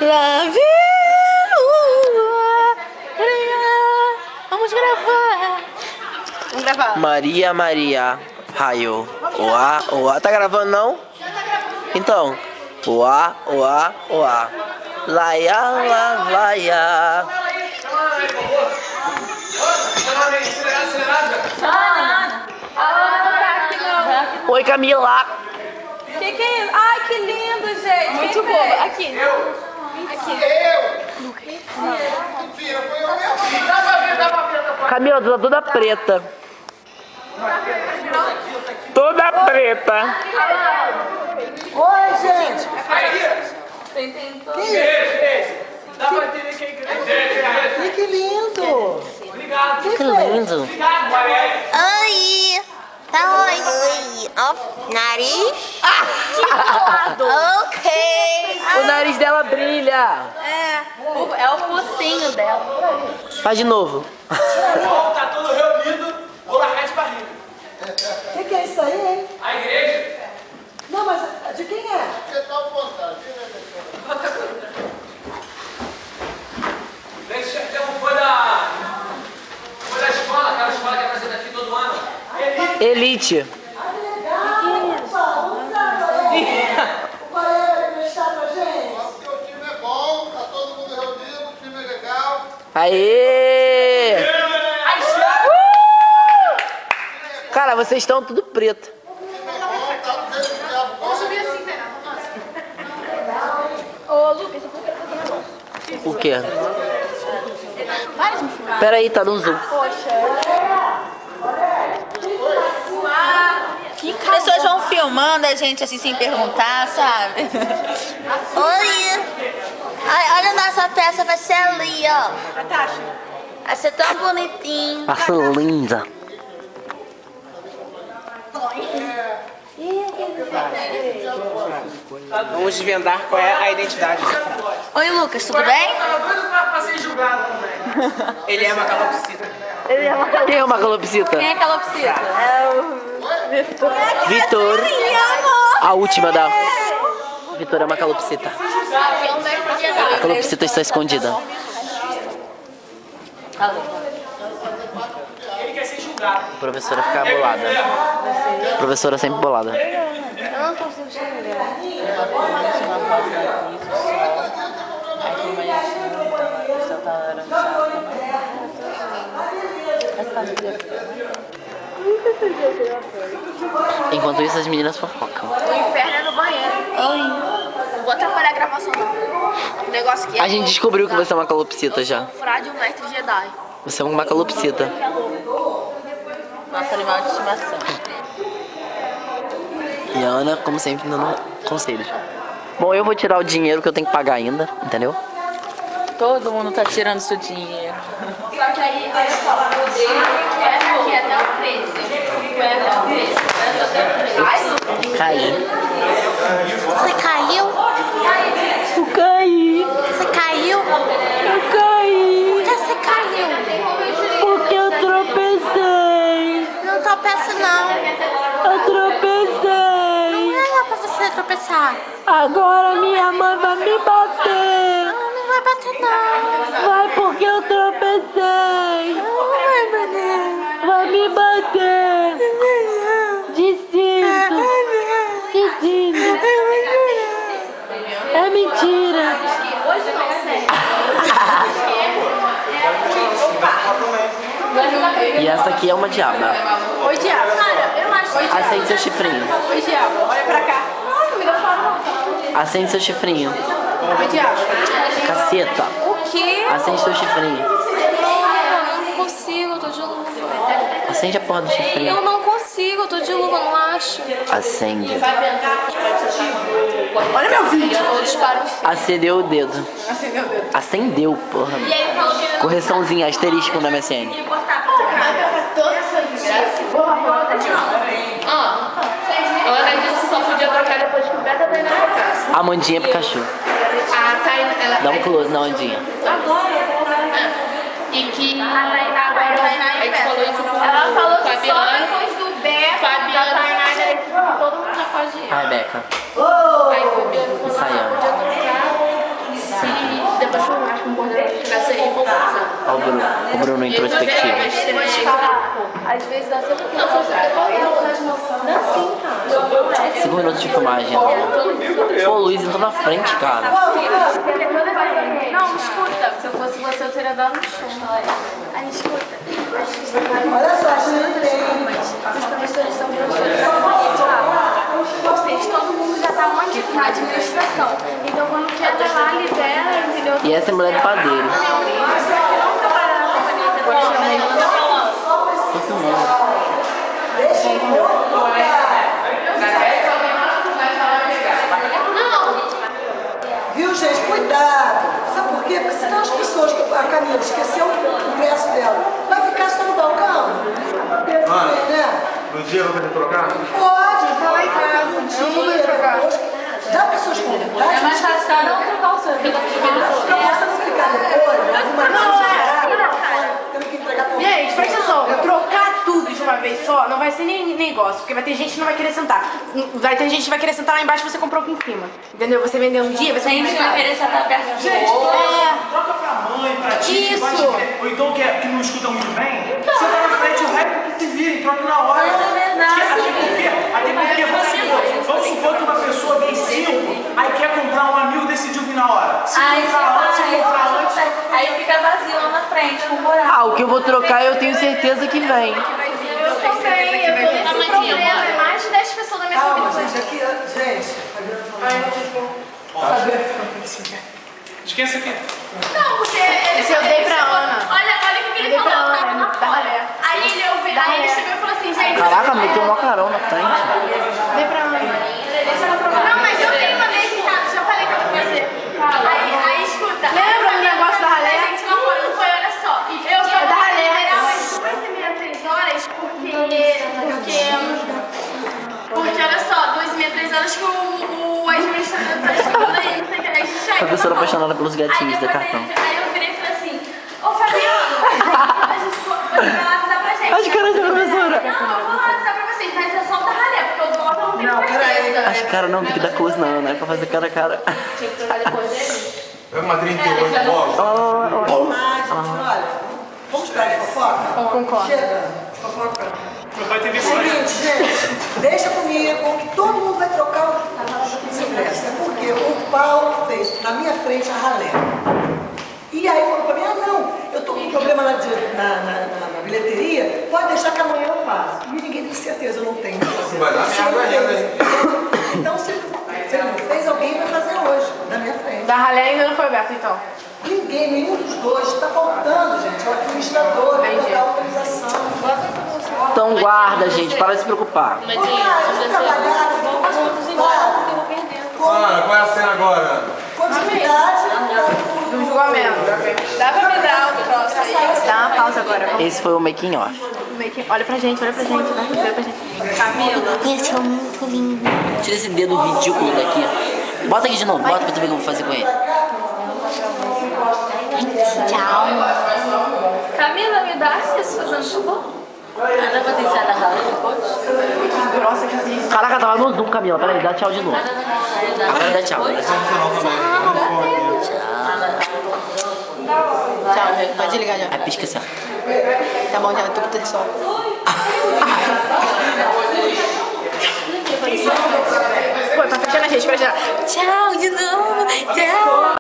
Lá vem lua, vamos gravar. Vamos gravar. Maria, Maria, raio. Oá, oá. Tá gravando não? Então. Oá, oá, oá. Laia, lá, laia. Oi, Camila. Que é isso? Ai, que lindo, gente. Muito bom. Aqui. Camila, tu tá toda preta. Toda preta. Oi, gente! Você tentou. Que isso? Dá pra entender que é igreja. Que lindo! Obrigado. Que lindo. Obrigado, Maria. Oi! Tá oi! Oi! Ó, nariz? Ok! O nariz dela brilha. É o focinho dela. Faz de novo. Bom, tá todo reunido. Vou largar de barriga. O que é isso aí, hein? A igreja. Não, mas de quem é? Foi da escola, aquela escola que é fazendo aqui todo ano. Elite. O colega que está com a gente? Porque o time é bom, tá todo mundo reunido, o time é legal. Aê! Cara, vocês estão tudo preto. O time é bom, tá do jeito que o diabo gosta. Ô, Lucas, eu quero fazer uma O quê? Para de me filmar. Pera aí, tá no zoom. As pessoas vão filmando a gente assim sem perguntar, sabe? Oi! Ai, olha a nossa peça, vai ser ali, ó. Vai ser tão bonitinho. Passa linda. Vamos desvendar qual é a identidade. Oi, Lucas, tudo bem? Tava doido pra ser julgado também. Ele é uma calopsita. Quem é uma calopsita? Quem é calopsita? Vitor. A última da... Vitor é uma calopsita. A calopsita está escondida. Ele quer ser julgado. A professora fica bolada. A professora sempre bolada. Eu não consigo chegar. Uma rosa aqui, sol. Aí tem uma yatinha, o céu tá laranjado. Enquanto isso, as meninas fofocam. O inferno é no banheiro. Não vou atrapalhar a gravação, não. O negócio aqui é A gente descobriu que você é uma calopsita já. frade e um mestre Jedi. Você é uma calopsita. Nosso animal de estimação. E a Ana, como sempre, dando conselhos. Bom, eu vou tirar o dinheiro que eu tenho que pagar ainda, entendeu? Todo mundo tá tirando seu dinheiro. Só que aí, olha só, o dele é aqui até o preço. Foi até o preço. Caí. Você caiu? Eu caí. Você caiu? Eu caí. Por que você caiu? Porque eu tropecei. Não tropeça, não. Eu tropecei. Não é pra você tropeçar. Agora minha mãe vai me bater. Não vai bater, não. Vai porque eu tropecei. Ai, meu Deus. Vai me bater. De cinto. De cinto. É mentira. E essa aqui é uma diaba. Oi, diabo. Cara, eu acho que... Acende seu chifrinho. Oi, diabo. Olha pra cá. Ai, não me dá fala, não. Acende seu chifrinho. Oi, diabo. Caceta. O quê? Acende seu chifrinho. Eu não consigo, eu tô de luva. Acende a porra do chifrinho. Eu não consigo, eu tô de luva, não acho. Acende. Olha meu vídeo. Eu disparo o fio. Acendeu o dedo. Acendeu, porra. E aí ele falou que ele não Correçãozinha, asterisco na MSN. ia cortar pra cá. Toda essa desgraça. Ó, eu acredito que só podia trocar depois que o Beta tá indo pra casa. Amandinha Pikachu. A Tainá, ela Dá um close na Amandinha. E que agora a gente falou isso com ela falou que Fabiana, só depois do Beto, da Tainá, todo mundo já pode ir. A Rebeca. Aí o Fabiano E Sayana. podia trocar. se depois que eu acho que um coordenador chegar seria impulsa. Ó, o Bruno introspectivo. Às vezes dá sempre não, só assim, cara. 5 minutos de filmagem. Pô, o Luiz entrou na frente, cara. Não, escuta. Se eu fosse você, eu teria dado um show. Aí, escuta. Olha só, a gente tem. Os professores são professores ou seja, todo mundo já tá onde? Na administração. Então, quando quer levar, libera, entendeu? E essa é a mulher do padeiro. Não trabalha na companhia de Tô filmando. Deixa eu Viu, gente? Cuidado. Sabe por quê? Porque senão as pessoas, a Camila esqueceu o ingresso dela, vai ficar só no balcão. Né? No dia não vai trocar? Pode, tá lá em casa, um dia. Já pessoas convidadas. É mais fácil cada um trocar o seu. Pra você não ficar depois, tendo que entregar tudo. Gente, presta atenção, trocar tudo de uma vez só não vai ser nem negócio, porque vai ter gente que não vai querer sentar. Vai ter gente que vai querer sentar lá embaixo e você comprou aqui em cima. Entendeu? Você vendeu um dia, vai ser Tem gente que vai querer sentar perto do outro. Troca pra mãe, pra tia, Isso. que vai, ou então que não escuta muito bem, você tá na frente, o resto que se vire, troca na hora. Até porque vamos supor que uma pessoa vem 5, aí quer comprar um amigo decidiu vir na hora. Se comprar antes, Aí fica vazio lá na frente, com buraco. Ah, o que eu vou trocar eu tenho certeza que vem. Eu também, eu tô nesse problema. É mais de 10 pessoas da minha Calma, família. gente, aqui, gente. esqueça aqui. Não, porque ele Esse eu dei pra Ana. Olha o que ele Eu dei pra falou. Ana, da Ralé. Aí ele chegou e falou assim, gente... Caraca, meteu um macarrão na frente. Dei pra Ana. Não, mas eu tenho uma vez em casa, já falei pra você. Aí escuta. Lembra do negócio da Ralé? Gente, não foi, olha só. Eu só da Ralé. liberar umas 2h30, 3 horas, porque olha só, 2h30, 3 horas que o administrador tá chegando aí, não sei o que, a gente chega. Professora apaixonada pelos gatinhos da cartão. Aí eu virei e falei assim, ô Fabiano, a gente vai lá avisar pra gente. Ai, de cara de professora. Não, eu vou lá avisar pra vocês, mas é só da Ralé, porque o do outro não tem certeza. Acho que cara não, tem que dar close não, né? Pra fazer cara a cara. Tinha que trocar depois dele. Pega uma 38 bola. Olha, vamos dar de fofoca? Concordo. Chega, fofoca. Meu pai teve coragem. Seguinte, gente, deixa comigo que todo mundo vai trocar os ingressos. É porque o Paulo fez na minha frente a ralé. E aí falou pra mim, ah não, eu tô com um problema lá na bilheteria, pode deixar que amanhã eu faço. E ninguém tem certeza, eu não tenho. Vai dar merda ainda, hein? Então se ele não fez, alguém vai fazer hoje, na minha frente. Da Ralé ainda não foi aberto, então. Ninguém, nenhum dos dois, está faltando, gente. É o administrador, vai dar autorização. Então guarda, gente, para de se preocupar. Vamos trabalhar, Ana, qual é a cena agora, Ana? continuidade. Do julgamento. Dá pra me dar o troço aí? Dá uma pausa agora. Esse foi o making off. Olha pra gente, olha pra gente. Olha pra gente. Camila. Esse é muito lindo. Tira esse dedo ridículo daqui. Bota aqui de novo, bota pra tu ver o que eu vou fazer com ele. Tchau. Camila, me dá isso, fazendo favor? Dá pra deixar da Ralé depois? Que grossa que é isso. Caraca, tava no zoom, Camila. Peraí, dá tchau de novo. Agora dá tchau. Tchau, gente. Pode desligar já. Aí pisca assim, ó. Tá bom, já tô com o sol. Pô, tá fechando a gente pra já. Tchau de novo. Tchau.